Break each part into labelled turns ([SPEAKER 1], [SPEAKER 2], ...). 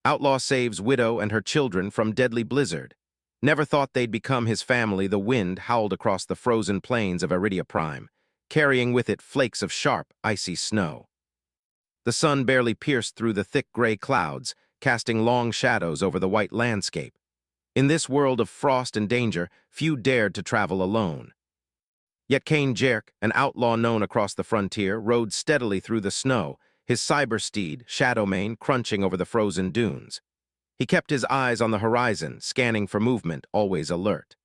[SPEAKER 1] Outlaw saves widow and her children from deadly blizzard. Never thought they'd become his family, the wind howled across the frozen plains of Iridia Prime, carrying with it flakes of sharp, icy snow. The sun barely pierced through the thick gray clouds, casting long shadows over the white landscape. In this world of frost and danger, few dared to travel alone. Yet Kane Jerk, an outlaw known across the frontier, rode steadily through the snow, his cyber steed, Shadowmane, crunching over the frozen dunes. He kept his eyes on the horizon, scanning for movement, always alert.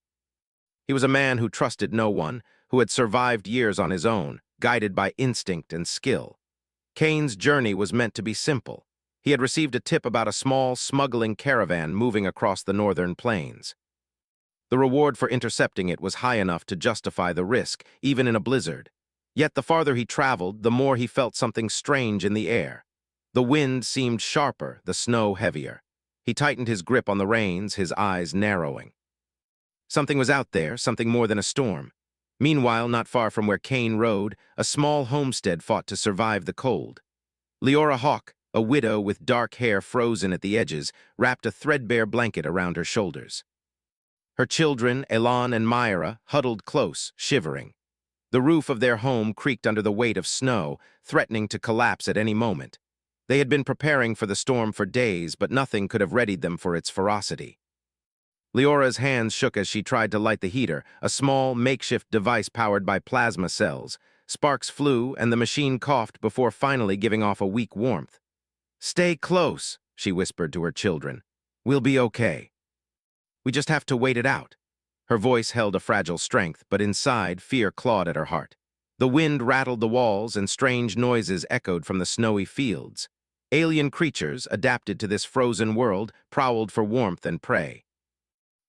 [SPEAKER 1] He was a man who trusted no one, who had survived years on his own, guided by instinct and skill. Kane's journey was meant to be simple. He had received a tip about a small, smuggling caravan moving across the northern plains. The reward for intercepting it was high enough to justify the risk, even in a blizzard. Yet the farther he traveled, the more he felt something strange in the air. The wind seemed sharper, the snow heavier. He tightened his grip on the reins, his eyes narrowing. Something was out there, something more than a storm. Meanwhile, not far from where Kane rode, a small homestead fought to survive the cold. Leora Hawk, a widow with dark hair frozen at the edges, wrapped a threadbare blanket around her shoulders. Her children, Elan and Myra, huddled close, shivering. The roof of their home creaked under the weight of snow, threatening to collapse at any moment. They had been preparing for the storm for days, but nothing could have readied them for its ferocity. Leora's hands shook as she tried to light the heater, a small, makeshift device powered by plasma cells. Sparks flew, and the machine coughed before finally giving off a weak warmth. "Stay close," she whispered to her children. "We'll be okay. We just have to wait it out." Her voice held a fragile strength, but inside, fear clawed at her heart. The wind rattled the walls, and strange noises echoed from the snowy fields. Alien creatures, adapted to this frozen world, prowled for warmth and prey.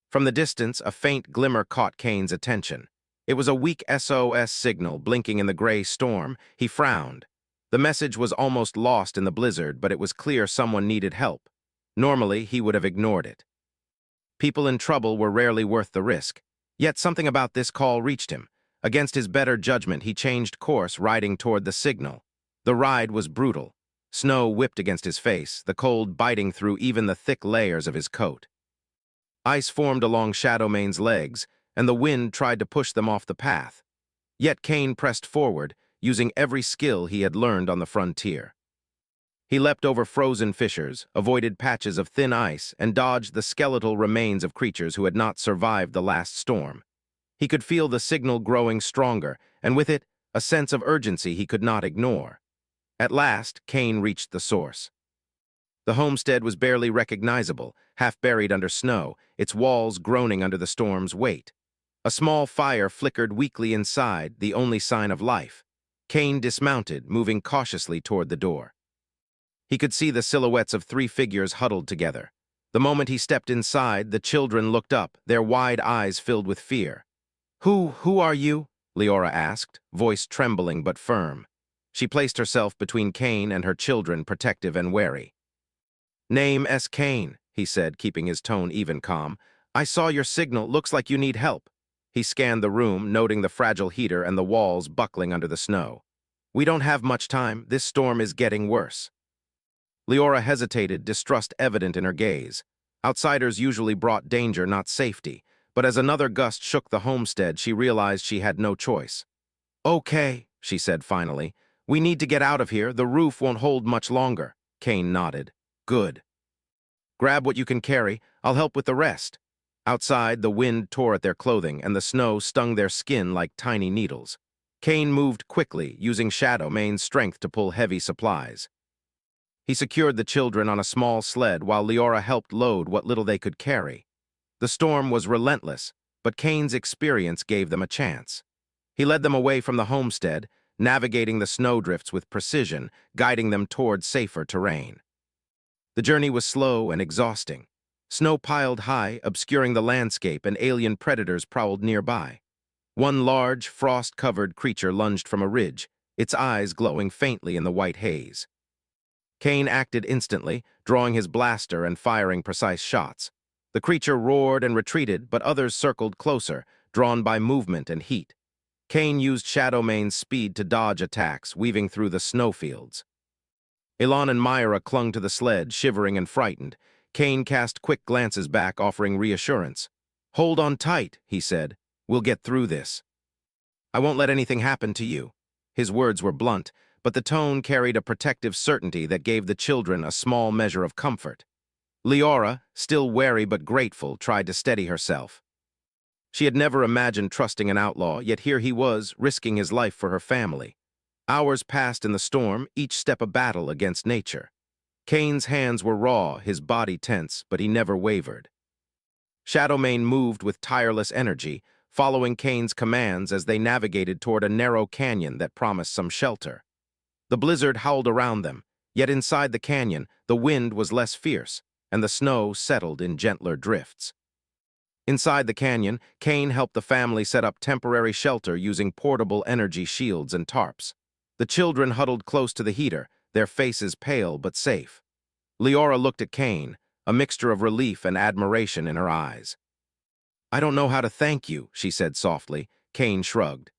[SPEAKER 1] From the distance, a faint glimmer caught Kane's attention. It was a weak SOS signal blinking in the gray storm. He frowned. The message was almost lost in the blizzard, but it was clear someone needed help. Normally, he would have ignored it. People in trouble were rarely worth the risk. Yet something about this call reached him. Against his better judgment, he changed course, riding toward the signal. The ride was brutal. Snow whipped against his face, the cold biting through even the thick layers of his coat. Ice formed along Shadowmane's legs, and the wind tried to push them off the path. Yet Kane pressed forward, using every skill he had learned on the frontier. He leapt over frozen fissures, avoided patches of thin ice, and dodged the skeletal remains of creatures who had not survived the last storm. He could feel the signal growing stronger, and with it, a sense of urgency he could not ignore. At last, Kane reached the source. The homestead was barely recognizable, half buried under snow, its walls groaning under the storm's weight. A small fire flickered weakly inside, the only sign of life. Kane dismounted, moving cautiously toward the door. He could see the silhouettes of 3 figures huddled together. The moment he stepped inside, the children looked up, their wide eyes filled with fear. Who are you?" Leora asked, voice trembling but firm. She placed herself between Kane and her children, protective and wary. "Name S. Kane," he said, keeping his tone even calm. "I saw your signal. Looks like you need help." He scanned the room, noting the fragile heater and the walls buckling under the snow. "We don't have much time. This storm is getting worse." Leora hesitated, distrust evident in her gaze. Outsiders usually brought danger, not safety, but as another gust shook the homestead, she realized she had no choice. "Okay," she said finally. "We need to get out of here. The roof won't hold much longer." Kane nodded. "Good. Grab what you can carry. I'll help with the rest." Outside, the wind tore at their clothing, and the snow stung their skin like tiny needles. Kane moved quickly, using Shadowmane's strength to pull heavy supplies. He secured the children on a small sled while Leora helped load what little they could carry. The storm was relentless, but Kane's experience gave them a chance. He led them away from the homestead, navigating the snowdrifts with precision, guiding them toward safer terrain. The journey was slow and exhausting. Snow piled high, obscuring the landscape, and alien predators prowled nearby. One large, frost-covered creature lunged from a ridge, its eyes glowing faintly in the white haze. Kane acted instantly, drawing his blaster and firing precise shots. The creature roared and retreated, but others circled closer, drawn by movement and heat. Kane used Shadowmane's speed to dodge attacks, weaving through the snowfields. Elon and Myra clung to the sled, shivering and frightened. Kane cast quick glances back, offering reassurance. "Hold on tight," he said. "We'll get through this. I won't let anything happen to you." His words were blunt, but the tone carried a protective certainty that gave the children a small measure of comfort. Leora, still wary but grateful, tried to steady herself. She had never imagined trusting an outlaw, yet here he was, risking his life for her family. Hours passed in the storm, each step a battle against nature. Kane's hands were raw, his body tense, but he never wavered. Shadowmane moved with tireless energy, following Kane's commands as they navigated toward a narrow canyon that promised some shelter. The blizzard howled around them, yet inside the canyon, the wind was less fierce, and the snow settled in gentler drifts. Inside the canyon, Kane helped the family set up temporary shelter using portable energy shields and tarps. The children huddled close to the heater, their faces pale but safe. Leora looked at Kane, a mixture of relief and admiration in her eyes. "I don't know how to thank you," she said softly. Kane shrugged.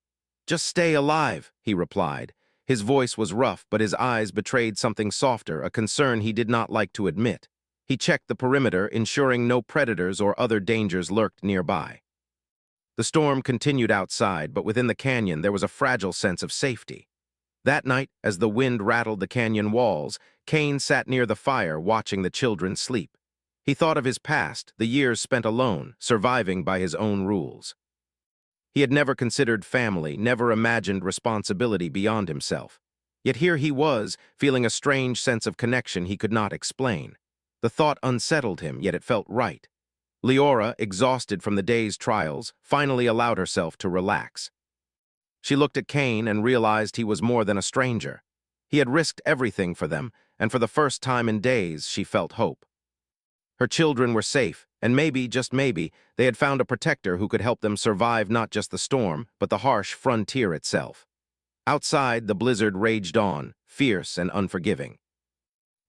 [SPEAKER 1] "Just stay alive," he replied. His voice was rough, but his eyes betrayed something softer, a concern he did not like to admit. He checked the perimeter, ensuring no predators or other dangers lurked nearby. The storm continued outside, but within the canyon there was a fragile sense of safety. That night, as the wind rattled the canyon walls, Kane sat near the fire watching the children sleep. He thought of his past, the years spent alone, surviving by his own rules. He had never considered family, never imagined responsibility beyond himself. Yet here he was, feeling a strange sense of connection he could not explain. The thought unsettled him, yet it felt right. Leora, exhausted from the day's trials, finally allowed herself to relax. She looked at Kane and realized he was more than a stranger. He had risked everything for them, and for the first time in days, she felt hope. Her children were safe, and maybe, just maybe, they had found a protector who could help them survive not just the storm, but the harsh frontier itself. Outside, the blizzard raged on, fierce and unforgiving.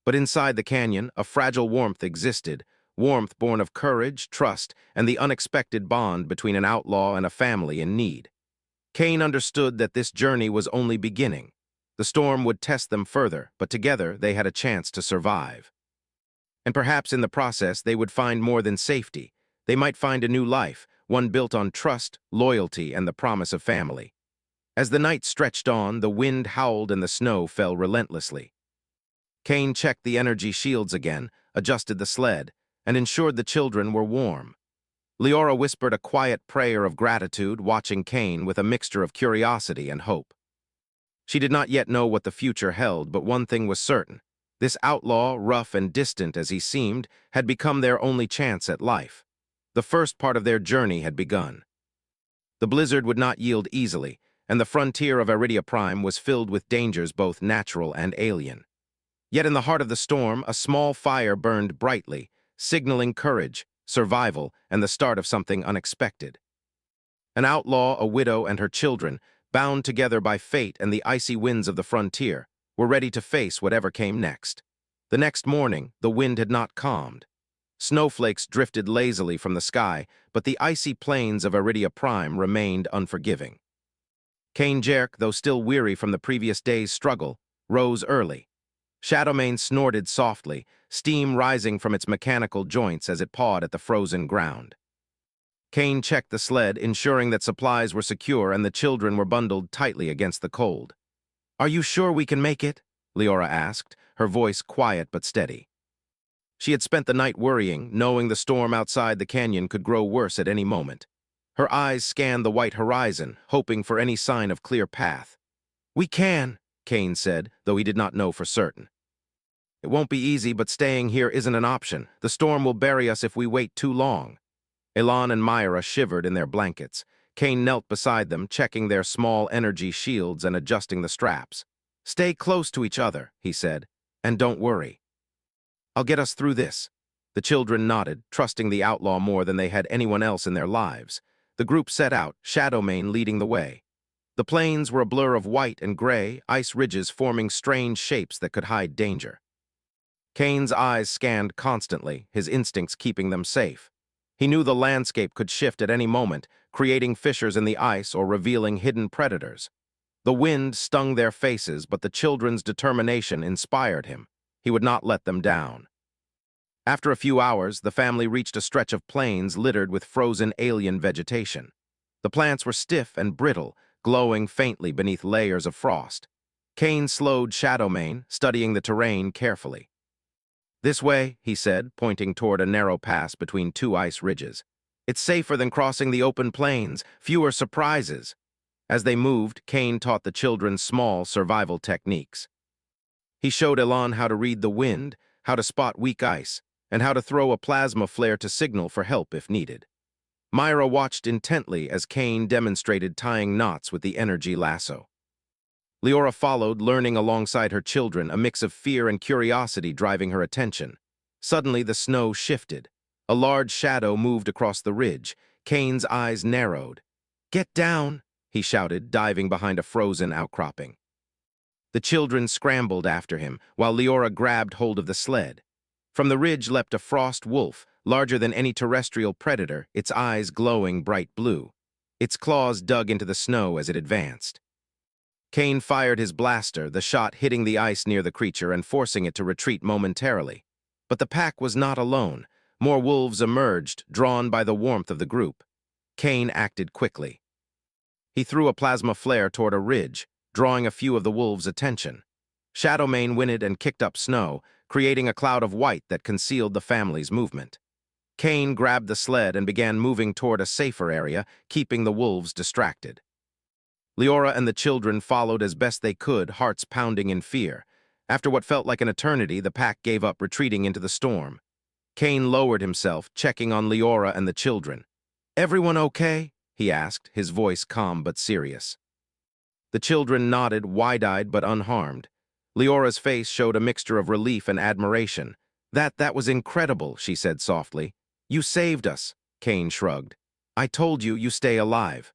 [SPEAKER 1] But inside the canyon, a fragile warmth existed, warmth born of courage, trust, and the unexpected bond between an outlaw and a family in need. Kane understood that this journey was only beginning. The storm would test them further, but together they had a chance to survive. And perhaps in the process they would find more than safety. They might find a new life, one built on trust, loyalty, and the promise of family. As the night stretched on, the wind howled and the snow fell relentlessly. Kane checked the energy shields again, adjusted the sled, and ensured the children were warm. Leora whispered a quiet prayer of gratitude, watching Kane with a mixture of curiosity and hope. She did not yet know what the future held, but one thing was certain. This outlaw, rough and distant as he seemed, had become their only chance at life. The first part of their journey had begun. The blizzard would not yield easily, and the frontier of Iridia Prime was filled with dangers both natural and alien. Yet in the heart of the storm, a small fire burned brightly, signaling courage, survival, and the start of something unexpected. An outlaw, a widow, and her children, bound together by fate and the icy winds of the frontier, were ready to face whatever came next. The next morning, the wind had not calmed. Snowflakes drifted lazily from the sky, but the icy plains of Iridia Prime remained unforgiving. Kane Jerk, though still weary from the previous day's struggle, rose early. Shadowmane snorted softly, steam rising from its mechanical joints as it pawed at the frozen ground. Kane checked the sled, ensuring that supplies were secure and the children were bundled tightly against the cold. "Are you sure we can make it?" Leora asked, her voice quiet but steady. She had spent the night worrying, knowing the storm outside the canyon could grow worse at any moment. Her eyes scanned the white horizon, hoping for any sign of clear path. "We can," Kane said, though he did not know for certain. "It won't be easy, but staying here isn't an option. The storm will bury us if we wait too long." Elon and Myra shivered in their blankets. Kane knelt beside them, checking their small energy shields and adjusting the straps. "Stay close to each other," he said, "and don't worry. I'll get us through this." The children nodded, trusting the outlaw more than they had anyone else in their lives. The group set out, Shadowmane leading the way. The plains were a blur of white and gray, ice ridges forming strange shapes that could hide danger. Kane's eyes scanned constantly, his instincts keeping them safe. He knew the landscape could shift at any moment, creating fissures in the ice or revealing hidden predators. The wind stung their faces, but the children's determination inspired him. He would not let them down. After a few hours, the family reached a stretch of plains littered with frozen alien vegetation. The plants were stiff and brittle, glowing faintly beneath layers of frost. Kane slowed Shadowmane, studying the terrain carefully. "This way," he said, pointing toward a narrow pass between two ice ridges. "It's safer than crossing the open plains, fewer surprises." As they moved, Kane taught the children small survival techniques. He showed Elan how to read the wind, how to spot weak ice, and how to throw a plasma flare to signal for help if needed. Myra watched intently as Kane demonstrated tying knots with the energy lasso. Leora followed, learning alongside her children, a mix of fear and curiosity driving her attention. Suddenly, the snow shifted. A large shadow moved across the ridge. Kane's eyes narrowed. "Get down!" he shouted, diving behind a frozen outcropping. The children scrambled after him, while Leora grabbed hold of the sled. From the ridge leapt a frost wolf, larger than any terrestrial predator, its eyes glowing bright blue. Its claws dug into the snow as it advanced. Kane fired his blaster, the shot hitting the ice near the creature and forcing it to retreat momentarily. But the pack was not alone. More wolves emerged, drawn by the warmth of the group. Kane acted quickly. He threw a plasma flare toward a ridge, drawing a few of the wolves' attention. Shadowmane whinnied and kicked up snow, creating a cloud of white that concealed the family's movement. Kane grabbed the sled and began moving toward a safer area, keeping the wolves distracted. Leora and the children followed as best they could, hearts pounding in fear. After what felt like an eternity, the pack gave up, retreating into the storm. Kane lowered himself, checking on Leora and the children. "Everyone okay?" he asked, his voice calm but serious. The children nodded, wide-eyed but unharmed. Leora's face showed a mixture of relief and admiration. That was incredible," she said softly. "You saved us," Kane shrugged. "I told you stay alive.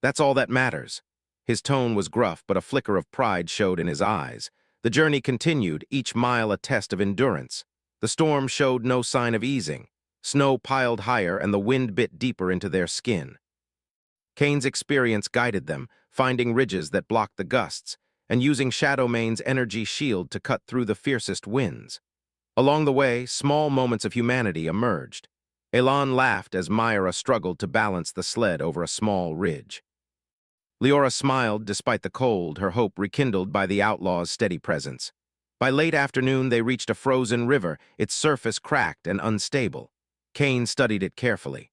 [SPEAKER 1] That's all that matters." His tone was gruff, but a flicker of pride showed in his eyes. The journey continued, each mile a test of endurance. The storm showed no sign of easing. Snow piled higher and the wind bit deeper into their skin. Kane's experience guided them, finding ridges that blocked the gusts, and using Shadowmane's energy shield to cut through the fiercest winds. Along the way, small moments of humanity emerged. Elan laughed as Myra struggled to balance the sled over a small ridge. Leora smiled despite the cold, her hope rekindled by the outlaw's steady presence. By late afternoon, they reached a frozen river, its surface cracked and unstable. Kane studied it carefully.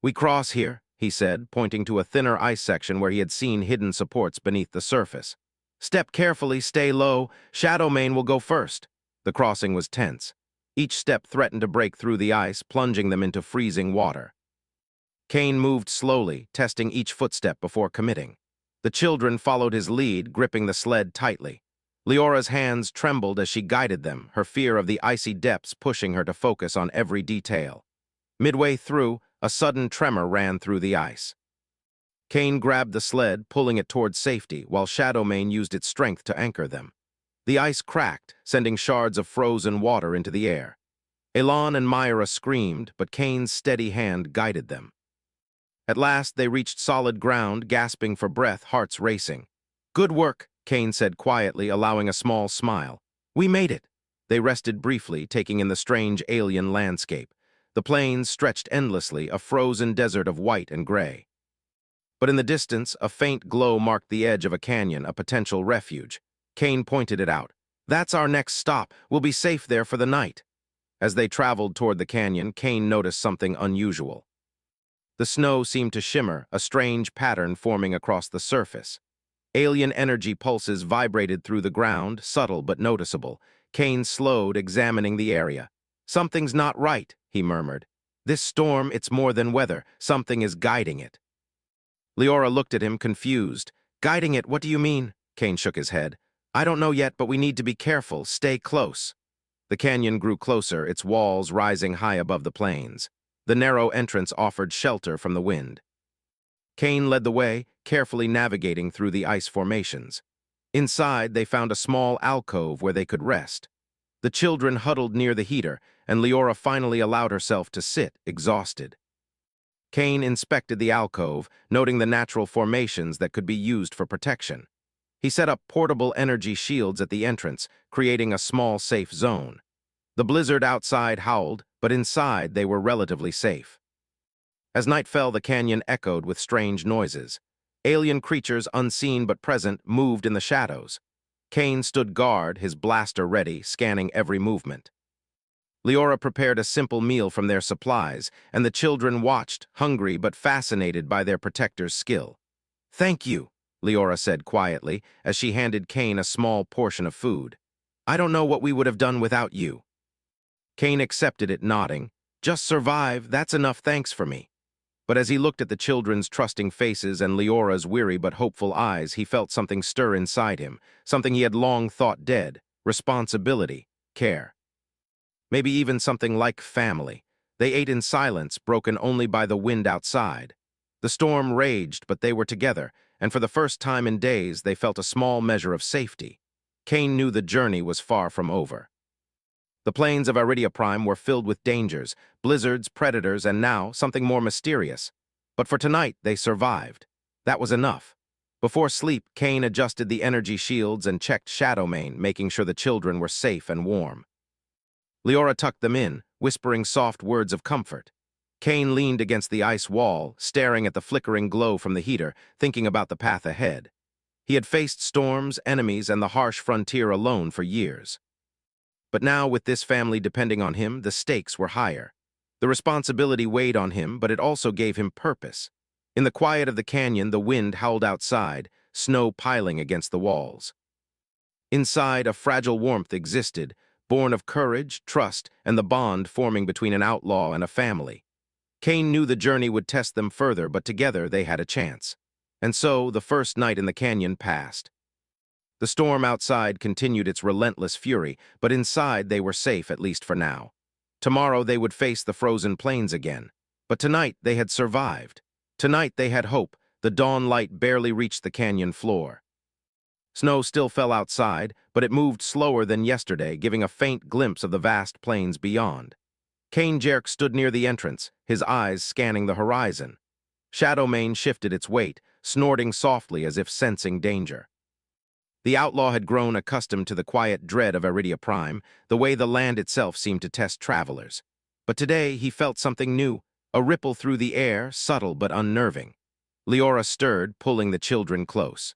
[SPEAKER 1] "We cross here," he said, pointing to a thinner ice section where he had seen hidden supports beneath the surface. "Step carefully, stay low. Shadowmane will go first." The crossing was tense. Each step threatened to break through the ice, plunging them into freezing water. Kane moved slowly, testing each footstep before committing. The children followed his lead, gripping the sled tightly. Leora's hands trembled as she guided them, her fear of the icy depths pushing her to focus on every detail. Midway through, a sudden tremor ran through the ice. Kane grabbed the sled, pulling it towards safety, while Shadowmane used its strength to anchor them. The ice cracked, sending shards of frozen water into the air. Elan and Myra screamed, but Kane's steady hand guided them. At last, they reached solid ground, gasping for breath, hearts racing. "Good work," Kane said quietly, allowing a small smile. "We made it." They rested briefly, taking in the strange alien landscape. The plains stretched endlessly, a frozen desert of white and gray. But in the distance, a faint glow marked the edge of a canyon, a potential refuge. Kane pointed it out. "That's our next stop. We'll be safe there for the night." As they traveled toward the canyon, Kane noticed something unusual. The snow seemed to shimmer, a strange pattern forming across the surface. Alien energy pulses vibrated through the ground, subtle but noticeable. Kane slowed, examining the area. "Something's not right," he murmured. "This storm, it's more than weather. Something is guiding it." Leora looked at him, confused. "Guiding it, what do you mean?" Kane shook his head. "I don't know yet, but we need to be careful. Stay close." The canyon grew closer, its walls rising high above the plains. The narrow entrance offered shelter from the wind. Kane led the way, carefully navigating through the ice formations. Inside, they found a small alcove where they could rest. The children huddled near the heater, and Leora finally allowed herself to sit, exhausted. Kane inspected the alcove, noting the natural formations that could be used for protection. He set up portable energy shields at the entrance, creating a small safe zone. The blizzard outside howled, but inside they were relatively safe. As night fell, the canyon echoed with strange noises. Alien creatures, unseen but present, moved in the shadows. Kane stood guard, his blaster ready, scanning every movement. Leora prepared a simple meal from their supplies, and the children watched, hungry but fascinated by their protector's skill. "Thank you," Leora said quietly, as she handed Kane a small portion of food. "I don't know what we would have done without you." Kane accepted it, nodding. "Just survive, that's enough thanks for me." But as he looked at the children's trusting faces and Leora's weary but hopeful eyes, he felt something stir inside him, something he had long thought dead: responsibility, care. Maybe even something like family. They ate in silence, broken only by the wind outside. The storm raged, but they were together, and for the first time in days they felt a small measure of safety. Kane knew the journey was far from over. The plains of Iridia Prime were filled with dangers, blizzards, predators, and now something more mysterious. But for tonight, they survived. That was enough. Before sleep, Kane adjusted the energy shields and checked Shadowmane, making sure the children were safe and warm. Leora tucked them in, whispering soft words of comfort. Kane leaned against the ice wall, staring at the flickering glow from the heater, thinking about the path ahead. He had faced storms, enemies, and the harsh frontier alone for years. But now, with this family depending on him, the stakes were higher. The responsibility weighed on him, but it also gave him purpose. In the quiet of the canyon, the wind howled outside, snow piling against the walls. Inside, a fragile warmth existed, born of courage, trust, and the bond forming between an outlaw and a family. Kane knew the journey would test them further, but together they had a chance. And so, the first night in the canyon passed. The storm outside continued its relentless fury, but inside they were safe, at least for now. Tomorrow they would face the frozen plains again. But tonight they had survived. Tonight they had hope. The dawn light barely reached the canyon floor. Snow still fell outside, but it moved slower than yesterday, giving a faint glimpse of the vast plains beyond. Cane Jerk stood near the entrance, his eyes scanning the horizon. Shadowmane shifted its weight, snorting softly as if sensing danger. The outlaw had grown accustomed to the quiet dread of Iridia Prime, the way the land itself seemed to test travelers. But today he felt something new, a ripple through the air, subtle but unnerving. Leora stirred, pulling the children close.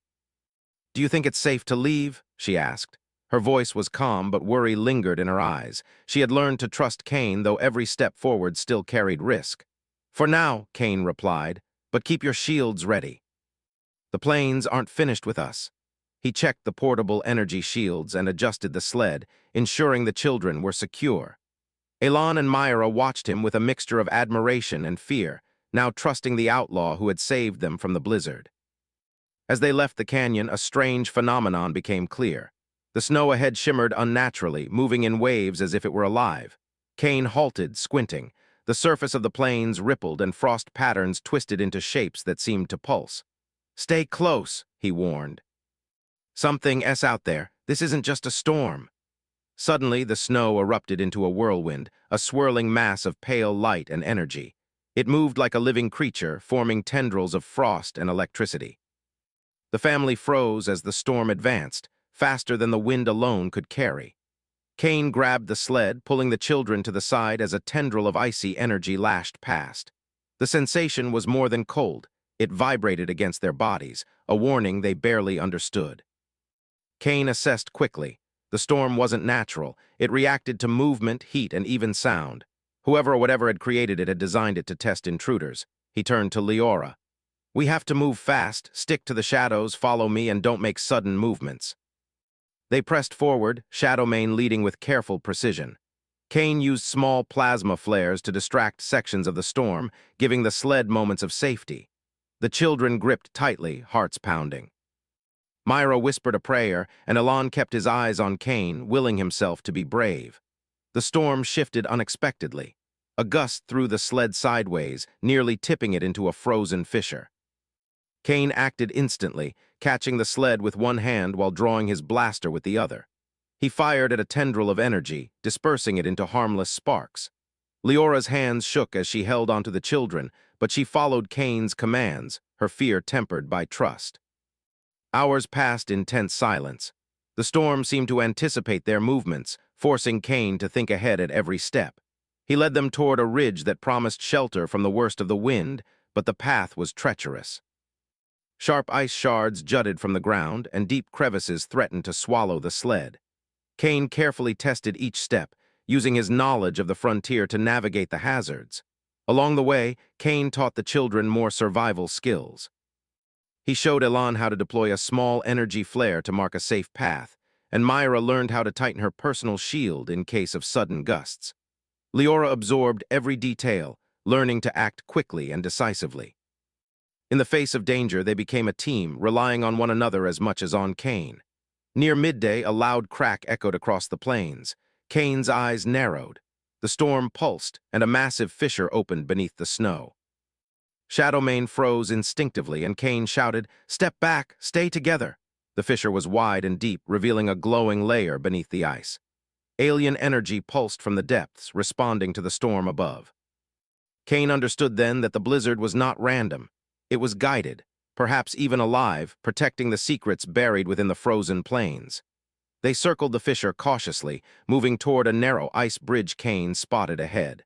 [SPEAKER 1] "Do you think it's safe to leave?" she asked. Her voice was calm, but worry lingered in her eyes. She had learned to trust Kane, though every step forward still carried risk. "For now," Kane replied, "but keep your shields ready. The plains aren't finished with us." He checked the portable energy shields and adjusted the sled, ensuring the children were secure. Elan and Myra watched him with a mixture of admiration and fear, now trusting the outlaw who had saved them from the blizzard. As they left the canyon, a strange phenomenon became clear. The snow ahead shimmered unnaturally, moving in waves as if it were alive. Kane halted, squinting. The surface of the plains rippled and frost patterns twisted into shapes that seemed to pulse. "Stay close," he warned. "Something's out there. This isn't just a storm." Suddenly, the snow erupted into a whirlwind, a swirling mass of pale light and energy. It moved like a living creature, forming tendrils of frost and electricity. The family froze as the storm advanced, faster than the wind alone could carry. Kane grabbed the sled, pulling the children to the side as a tendril of icy energy lashed past. The sensation was more than cold. It vibrated against their bodies, a warning they barely understood. Kane assessed quickly. The storm wasn't natural. It reacted to movement, heat, and even sound. Whoever or whatever had created it had designed it to test intruders. He turned to Leora. "We have to move fast, stick to the shadows, follow me, and don't make sudden movements." They pressed forward, Shadowmane leading with careful precision. Kane used small plasma flares to distract sections of the storm, giving the sled moments of safety. The children gripped tightly, hearts pounding. Myra whispered a prayer, and Elan kept his eyes on Kane, willing himself to be brave. The storm shifted unexpectedly. A gust threw the sled sideways, nearly tipping it into a frozen fissure. Kane acted instantly, catching the sled with one hand while drawing his blaster with the other. He fired at a tendril of energy, dispersing it into harmless sparks. Leora's hands shook as she held onto the children, but she followed Cain's commands, her fear tempered by trust. Hours passed in tense silence. The storm seemed to anticipate their movements, forcing Cain to think ahead at every step. He led them toward a ridge that promised shelter from the worst of the wind, but the path was treacherous. Sharp ice shards jutted from the ground, and deep crevices threatened to swallow the sled. Cain carefully tested each step, using his knowledge of the frontier to navigate the hazards. Along the way, Cain taught the children more survival skills. He showed Elan how to deploy a small energy flare to mark a safe path, and Myra learned how to tighten her personal shield in case of sudden gusts. Leora absorbed every detail, learning to act quickly and decisively. In the face of danger, they became a team, relying on one another as much as on Cain. Near midday, a loud crack echoed across the plains. Cain's eyes narrowed. The storm pulsed, and a massive fissure opened beneath the snow. Shadowmane froze instinctively, and Cain shouted, "Step back! Stay together!" The fissure was wide and deep, revealing a glowing layer beneath the ice. Alien energy pulsed from the depths, responding to the storm above. Cain understood then that the blizzard was not random. It was guided, perhaps even alive, protecting the secrets buried within the frozen plains. They circled the fissure cautiously, moving toward a narrow ice bridge Cain spotted ahead.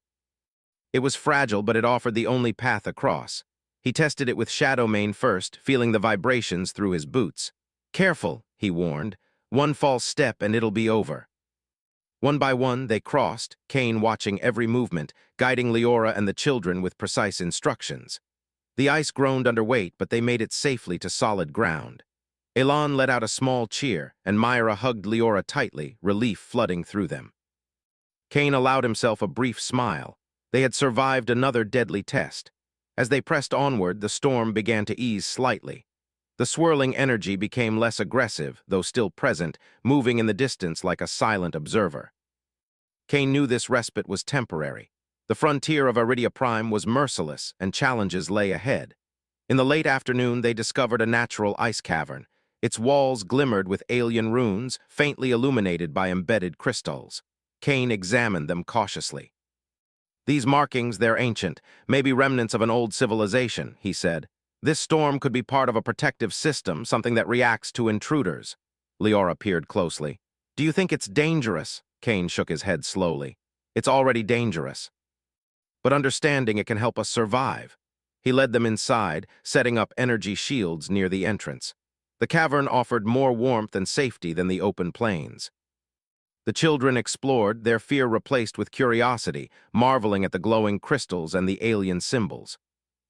[SPEAKER 1] It was fragile, but it offered the only path across. He tested it with Shadowmane first, feeling the vibrations through his boots. "Careful," he warned. "One false step and it'll be over." One by one, they crossed, Cain watching every movement, guiding Leora and the children with precise instructions. The ice groaned under weight, but they made it safely to solid ground. Elan let out a small cheer, and Myra hugged Leora tightly, relief flooding through them. Cain allowed himself a brief smile. They had survived another deadly test. As they pressed onward, the storm began to ease slightly. The swirling energy became less aggressive, though still present, moving in the distance like a silent observer. Cain knew this respite was temporary. The frontier of Iridia Prime was merciless, and challenges lay ahead. In the late afternoon, they discovered a natural ice cavern. Its walls glimmered with alien runes, faintly illuminated by embedded crystals. Cain examined them cautiously. "These markings, they're ancient, maybe remnants of an old civilization," he said. "This storm could be part of a protective system, something that reacts to intruders." Leora peered closely. "Do you think it's dangerous?" Cain shook his head slowly. "It's already dangerous. But understanding it can help us survive." He led them inside, setting up energy shields near the entrance. The cavern offered more warmth and safety than the open plains. The children explored, their fear replaced with curiosity, marveling at the glowing crystals and the alien symbols.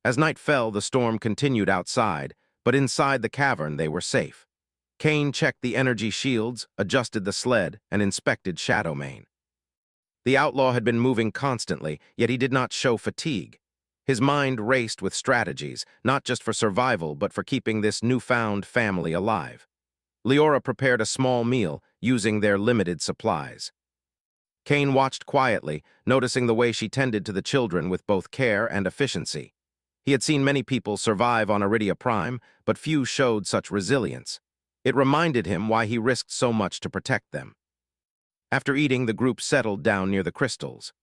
[SPEAKER 1] As night fell, the storm continued outside, but inside the cavern they were safe. Cain checked the energy shields, adjusted the sled, and inspected Shadowmane. The outlaw had been moving constantly, yet he did not show fatigue. His mind raced with strategies, not just for survival, but for keeping this newfound family alive. Leora prepared a small meal, using their limited supplies. Cain watched quietly, noticing the way she tended to the children with both care and efficiency. He had seen many people survive on Iridia Prime, but few showed such resilience. It reminded him why he risked so much to protect them. After eating, the group settled down near the crystals.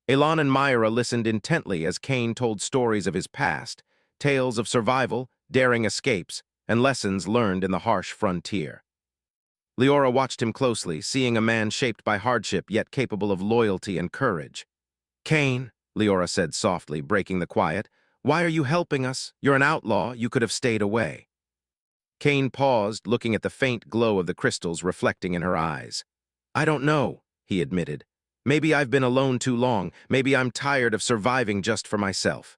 [SPEAKER 1] Elan and Myra listened intently as Cain told stories of his past, tales of survival, daring escapes, and lessons learned in the harsh frontier. Leora watched him closely, seeing a man shaped by hardship yet capable of loyalty and courage. "Cain," Leora said softly, breaking the quiet, "why are you helping us? You're an outlaw, you could have stayed away." Cain paused, looking at the faint glow of the crystals reflecting in her eyes. "I don't know," he admitted. "Maybe I've been alone too long. Maybe I'm tired of surviving just for myself.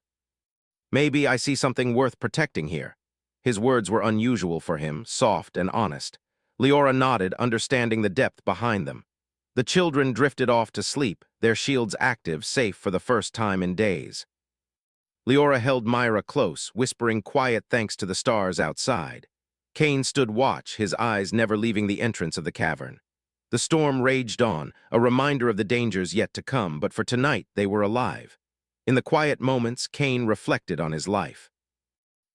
[SPEAKER 1] Maybe I see something worth protecting here." His words were unusual for him, soft and honest. Leora nodded, understanding the depth behind them. The children drifted off to sleep, their shields active, safe for the first time in days. Leora held Myra close, whispering quiet thanks to the stars outside. Cain stood watch, his eyes never leaving the entrance of the cavern. The storm raged on, a reminder of the dangers yet to come, but for tonight they were alive. In the quiet moments, Cain reflected on his life.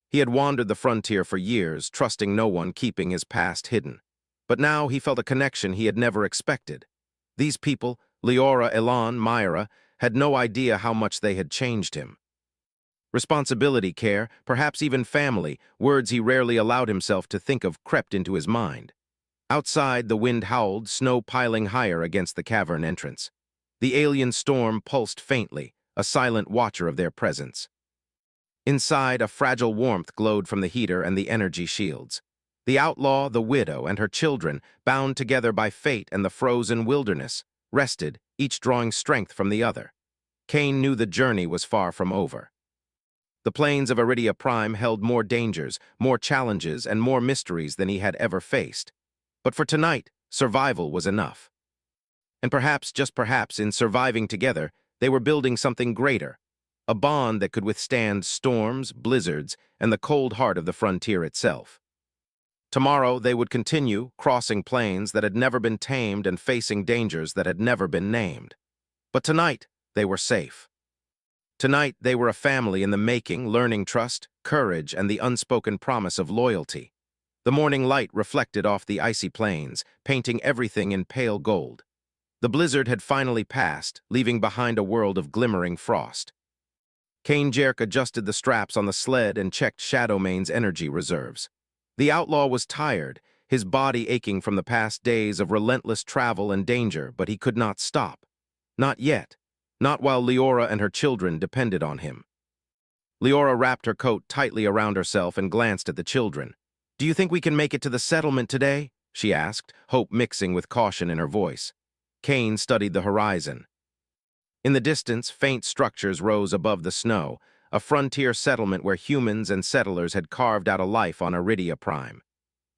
[SPEAKER 1] He had wandered the frontier for years, trusting no one, keeping his past hidden. But now he felt a connection he had never expected. These people, Leora, Elan, Myra, had no idea how much they had changed him. Responsibility, care, perhaps even family, words he rarely allowed himself to think of crept into his mind. Outside, the wind howled, snow piling higher against the cavern entrance. The alien storm pulsed faintly, a silent watcher of their presence. Inside, a fragile warmth glowed from the heater and the energy shields. The outlaw, the widow, and her children, bound together by fate and the frozen wilderness, rested, each drawing strength from the other. Kane knew the journey was far from over. The plains of Iridia Prime held more dangers, more challenges, and more mysteries than he had ever faced. But for tonight, survival was enough. And perhaps, just perhaps, in surviving together, they were building something greater, a bond that could withstand storms, blizzards, and the cold heart of the frontier itself. Tomorrow, they would continue, crossing plains that had never been tamed and facing dangers that had never been named. But tonight, they were safe. Tonight, they were a family in the making, learning trust, courage, and the unspoken promise of loyalty. The morning light reflected off the icy plains, painting everything in pale gold. The blizzard had finally passed, leaving behind a world of glimmering frost. Kane Jerk adjusted the straps on the sled and checked Shadowmane's energy reserves. The outlaw was tired, his body aching from the past days of relentless travel and danger, but he could not stop. Not yet. Not while Leora and her children depended on him. Leora wrapped her coat tightly around herself and glanced at the children. "Do you think we can make it to the settlement today?" she asked, hope mixing with caution in her voice. Kane studied the horizon. In the distance, faint structures rose above the snow, a frontier settlement where humans and settlers had carved out a life on Iridia Prime.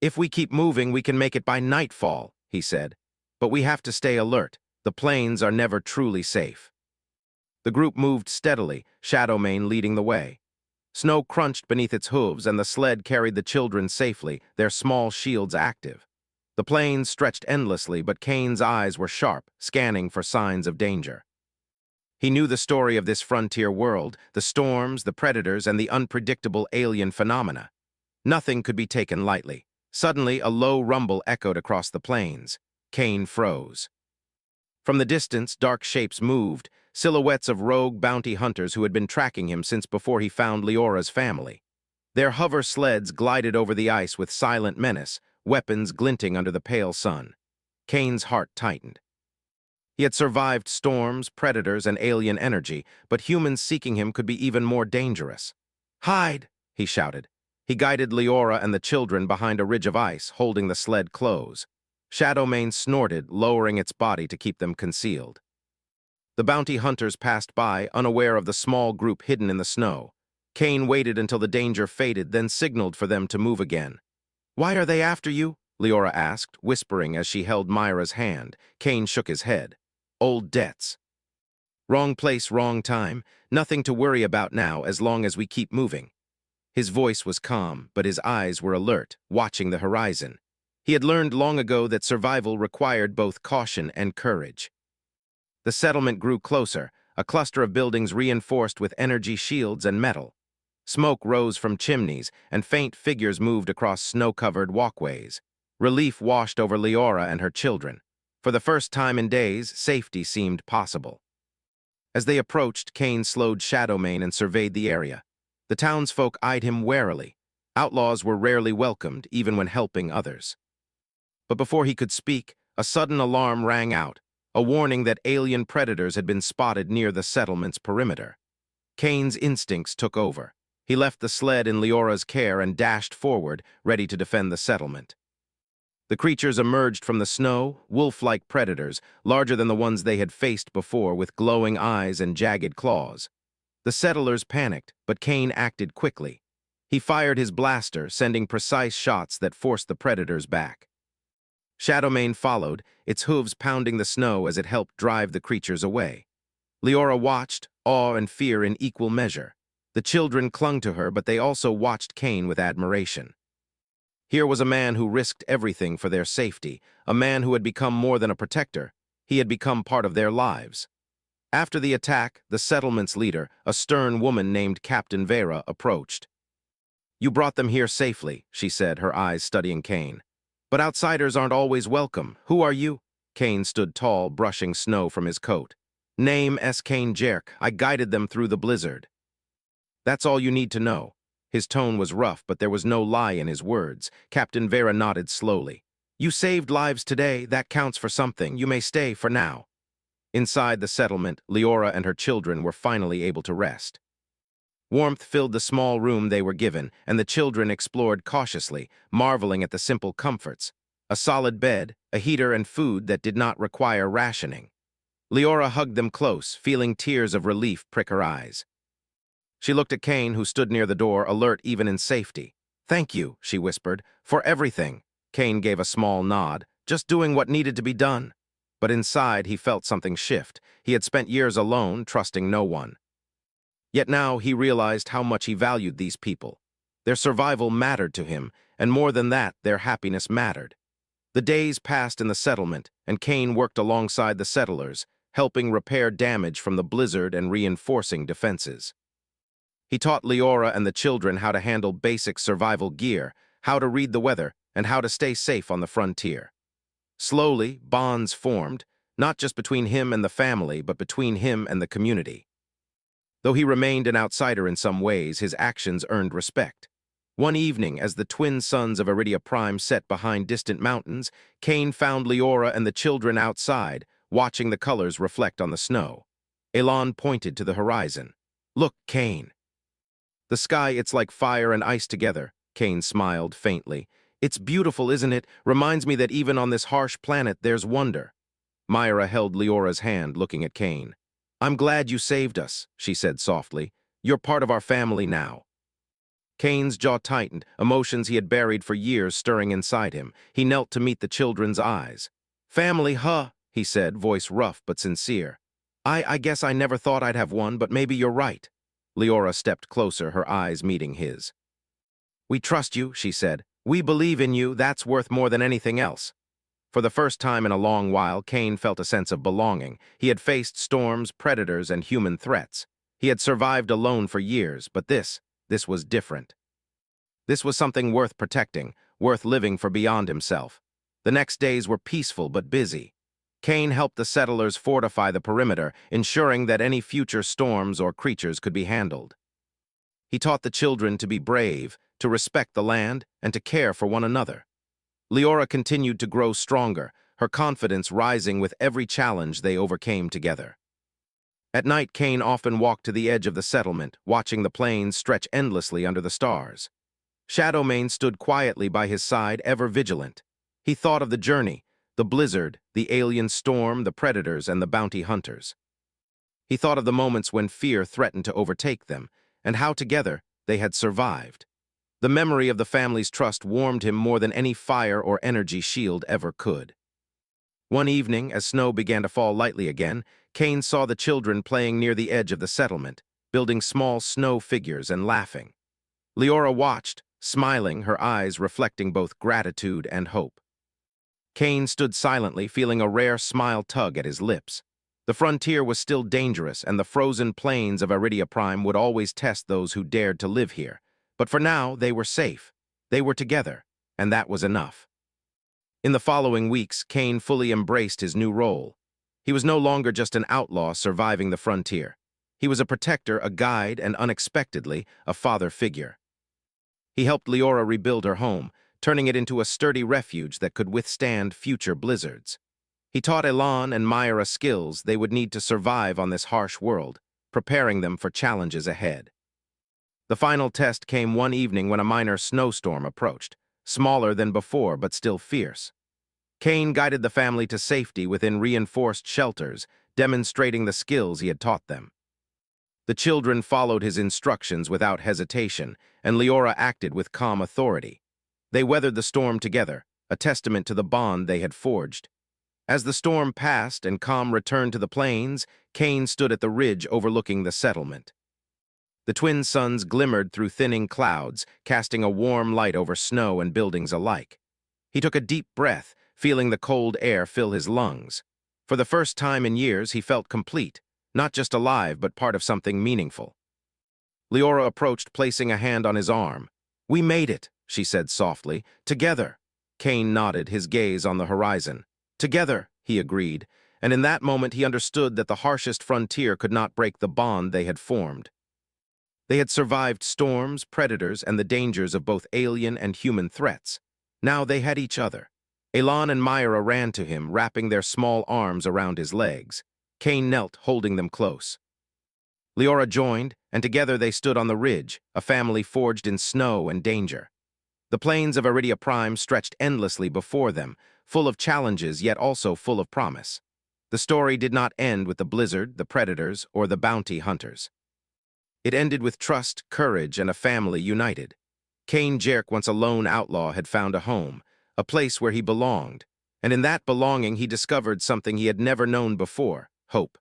[SPEAKER 1] "If we keep moving, we can make it by nightfall," he said. "But we have to stay alert. The plains are never truly safe." The group moved steadily, Shadowmane leading the way. Snow crunched beneath its hooves, and the sled carried the children safely, their small shields active. The plains stretched endlessly, but Kane's eyes were sharp, scanning for signs of danger. He knew the story of this frontier world, the storms, the predators, and the unpredictable alien phenomena. Nothing could be taken lightly. Suddenly, a low rumble echoed across the plains. Kane froze. From the distance, dark shapes moved, silhouettes of rogue bounty hunters who had been tracking him since before he found Leora's family. Their hover sleds glided over the ice with silent menace, weapons glinting under the pale sun. Kane's heart tightened. He had survived storms, predators, and alien energy, but humans seeking him could be even more dangerous. "Hide!" he shouted. He guided Leora and the children behind a ridge of ice, holding the sled close. Shadowmane snorted, lowering its body to keep them concealed. The bounty hunters passed by, unaware of the small group hidden in the snow. Kane waited until the danger faded, then signaled for them to move again. "Why are they after you?" Leora asked, whispering as she held Myra's hand. Kane shook his head. "Old debts. Wrong place, wrong time. Nothing to worry about now as long as we keep moving." His voice was calm, but his eyes were alert, watching the horizon. He had learned long ago that survival required both caution and courage. The settlement grew closer, a cluster of buildings reinforced with energy shields and metal. Smoke rose from chimneys, and faint figures moved across snow-covered walkways. Relief washed over Leora and her children. For the first time in days, safety seemed possible. As they approached, Kane slowed Shadowmane and surveyed the area. The townsfolk eyed him warily. Outlaws were rarely welcomed, even when helping others. But before he could speak, a sudden alarm rang out, a warning that alien predators had been spotted near the settlement's perimeter. Kane's instincts took over. He left the sled in Leora's care and dashed forward, ready to defend the settlement. The creatures emerged from the snow, wolf-like predators, larger than the ones they had faced before, with glowing eyes and jagged claws. The settlers panicked, but Kane acted quickly. He fired his blaster, sending precise shots that forced the predators back. Shadowmane followed, its hooves pounding the snow as it helped drive the creatures away. Leora watched, awe and fear in equal measure. The children clung to her, but they also watched Kane with admiration. Here was a man who risked everything for their safety, a man who had become more than a protector. He had become part of their lives. After the attack, the settlement's leader, a stern woman named Captain Vera, approached. "You brought them here safely," she said, her eyes studying Kane. "But outsiders aren't always welcome. Who are you?" Kane stood tall, brushing snow from his coat. "Name S. Kane Jerk. I guided them through the blizzard." That's all you need to know." His tone was rough, but there was no lie in his words. Captain Vera nodded slowly. "You saved lives today. That counts for something. You may stay for now." Inside the settlement, Leora and her children were finally able to rest. Warmth filled the small room they were given, and the children explored cautiously, marveling at the simple comforts. A solid bed, a heater, and food that did not require rationing. Leora hugged them close, feeling tears of relief prick her eyes. She looked at Kane, who stood near the door, alert even in safety. "Thank you," she whispered, "for everything." Kane gave a small nod, just doing what needed to be done. But inside, he felt something shift. He had spent years alone, trusting no one. Yet now he realized how much he valued these people. Their survival mattered to him, and more than that, their happiness mattered. The days passed in the settlement, and Kane worked alongside the settlers, helping repair damage from the blizzard and reinforcing defenses. He taught Leora and the children how to handle basic survival gear, how to read the weather, and how to stay safe on the frontier. Slowly, bonds formed, not just between him and the family, but between him and the community. Though he remained an outsider in some ways, his actions earned respect. One evening, as the twin suns of Iridia Prime set behind distant mountains, Kane found Leora and the children outside, watching the colors reflect on the snow. Elon pointed to the horizon. "Look, Kane." "The sky, it's like fire and ice together," Kane smiled faintly. "It's beautiful, isn't it? Reminds me that even on this harsh planet, there's wonder." Myra held Leora's hand, looking at Kane. "I'm glad you saved us," she said softly. "You're part of our family now." Kane's jaw tightened, emotions he had buried for years stirring inside him. He knelt to meet the children's eyes. "Family, huh?" he said, voice rough but sincere. I guess I never thought I'd have one, but maybe you're right." Leora stepped closer, her eyes meeting his. "We trust you," she said. "We believe in you. That's worth more than anything else." For the first time in a long while, Kane felt a sense of belonging. He had faced storms, predators, and human threats. He had survived alone for years, but this was different. This was something worth protecting, worth living for beyond himself. The next days were peaceful but busy. Kane helped the settlers fortify the perimeter, ensuring that any future storms or creatures could be handled. He taught the children to be brave, to respect the land, and to care for one another. Leora continued to grow stronger, her confidence rising with every challenge they overcame together. At night, Kane often walked to the edge of the settlement, watching the plains stretch endlessly under the stars. Shadowmane stood quietly by his side, ever vigilant. He thought of the journey, the blizzard, the alien storm, the predators, and the bounty hunters. He thought of the moments when fear threatened to overtake them, and how together they had survived. The memory of the family's trust warmed him more than any fire or energy shield ever could. One evening, as snow began to fall lightly again, Kane saw the children playing near the edge of the settlement, building small snow figures and laughing. Leora watched, smiling, her eyes reflecting both gratitude and hope. Kane stood silently, feeling a rare smile tug at his lips. The frontier was still dangerous, and the frozen plains of Iridia Prime would always test those who dared to live here. But for now, they were safe. They were together, and that was enough. In the following weeks, Kane fully embraced his new role. He was no longer just an outlaw surviving the frontier. He was a protector, a guide, and unexpectedly, a father figure. He helped Leora rebuild her home, turning it into a sturdy refuge that could withstand future blizzards. He taught Elon and Myra skills they would need to survive on this harsh world, preparing them for challenges ahead. The final test came one evening when a minor snowstorm approached, smaller than before but still fierce. Kane guided the family to safety within reinforced shelters, demonstrating the skills he had taught them. The children followed his instructions without hesitation, and Leora acted with calm authority. They weathered the storm together, a testament to the bond they had forged. As the storm passed and calm returned to the plains, Kane stood at the ridge overlooking the settlement. The twin suns glimmered through thinning clouds, casting a warm light over snow and buildings alike. He took a deep breath, feeling the cold air fill his lungs. For the first time in years, he felt complete, not just alive, but part of something meaningful. Leora approached, placing a hand on his arm. "We made it," she said softly. "Together." Kane nodded, his gaze on the horizon. "Together," he agreed, and in that moment he understood that the harshest frontier could not break the bond they had formed. They had survived storms, predators, and the dangers of both alien and human threats. Now they had each other. Elon and Myra ran to him, wrapping their small arms around his legs. Cain knelt, holding them close. Leora joined, and together they stood on the ridge, a family forged in snow and danger. The plains of Iridia Prime stretched endlessly before them, full of challenges yet also full of promise. The story did not end with the blizzard, the predators, or the bounty hunters. It ended with trust, courage, and a family united. Cain Jerk, once a lone outlaw, had found a home, a place where he belonged, and in that belonging he discovered something he had never known before: hope.